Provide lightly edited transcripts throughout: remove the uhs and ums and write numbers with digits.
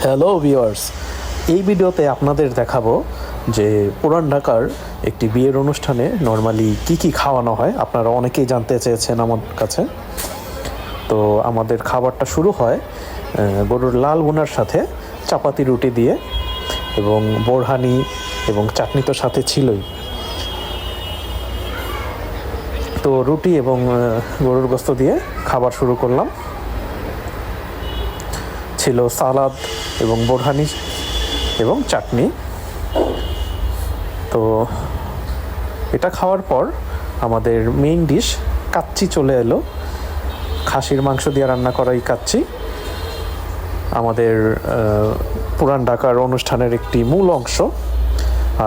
Hello viewers, এই ভিডিওতে আপনাদের দেখাবো যে পুরান ঢাকার একটি বিয়ের অনুষ্ঠানে নর্মালি কি খাওয়ানো হয়। আপনারা অনেকেই জানতে চেয়েছেন আমার কাছে। তো আমাদের খাবারটা শুরু হয় গরুর লাল ভুনার সাথে চাপাতি রুটি দিয়ে, এবং বোরহানি এবং চাটনি তো সাথে ছিলই। তো রুটি এবং গরুর গোস্ত দিয়ে খাবার শুরু করলাম। ছিল সালাদ এবং বোরহানি এবং চাটনি। তো এটা খাওয়ার পর আমাদের মেইন ডিশ কাচ্চি চলে এলো। খাসির মাংস দিয়ে রান্না করা এই কাচ্চি আমাদের পুরান ঢাকার অনুষ্ঠানের একটি মূল অংশ।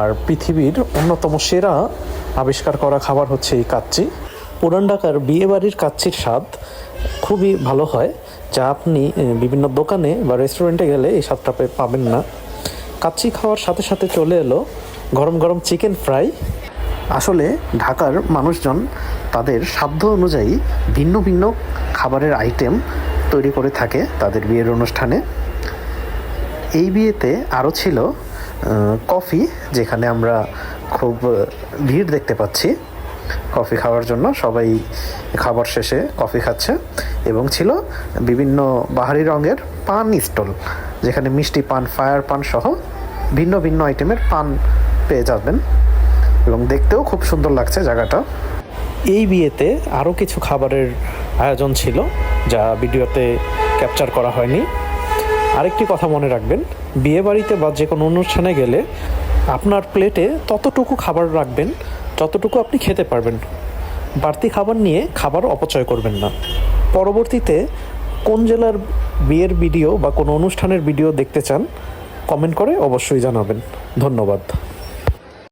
আর পৃথিবীর অন্যতম সেরা আবিষ্কার করা খাবার হচ্ছে এই কাচ্চি। পুরান ঢাকার বিয়েবাড়ির কাচ্চির স্বাদ খুবই ভালো হয়, যা আপনি বিভিন্ন দোকানে বা রেস্টুরেন্টে গেলে এই স্বাদটা পাবেন না। কাচ্চি খাওয়ার সাথে সাথে চলে এলো গরম গরম চিকেন ফ্রাই। আসলে ঢাকার মানুষজন তাদের সাধ্য অনুযায়ী ভিন্ন ভিন্ন খাবারের আইটেম তৈরি করে থাকে তাদের বিয়ের অনুষ্ঠানে। এই বিয়েতে আরও ছিল কফি, যেখানে আমরা খুব ভিড় দেখতে পাচ্ছি কফি খাওয়ার জন্য। সবাই খাবার শেষে কফি খাচ্ছে। এবং ছিল বিভিন্ন বাহারি রঙের পান স্টল, যেখানে মিষ্টি পান, ফায়ার পান সহ ভিন্ন ভিন্ন আইটেমের পান পেয়ে যাবেন, এবং দেখতেও খুব সুন্দর লাগছে জায়গাটা। এই বিয়েতে আরও কিছু খাবারের আয়োজন ছিল, যা ভিডিওতে ক্যাপচার করা হয়নি। আরেকটি কথা মনে রাখবেন, বিয়ে বাড়িতে বা যে কোনো অনুষ্ঠানে গেলে আপনার প্লেটে ততটুকু খাবার রাখবেন যতটুকু আপনি খেতে পারবেন। বাড়তি খাবার নিয়ে খাবার অপচয় করবেন না। পরবর্তীতে কোন জেলার বিয়ের ভিডিও বা কোনো অনুষ্ঠানের ভিডিও দেখতে চান, কমেন্ট করে অবশ্যই জানাবেন। ধন্যবাদ।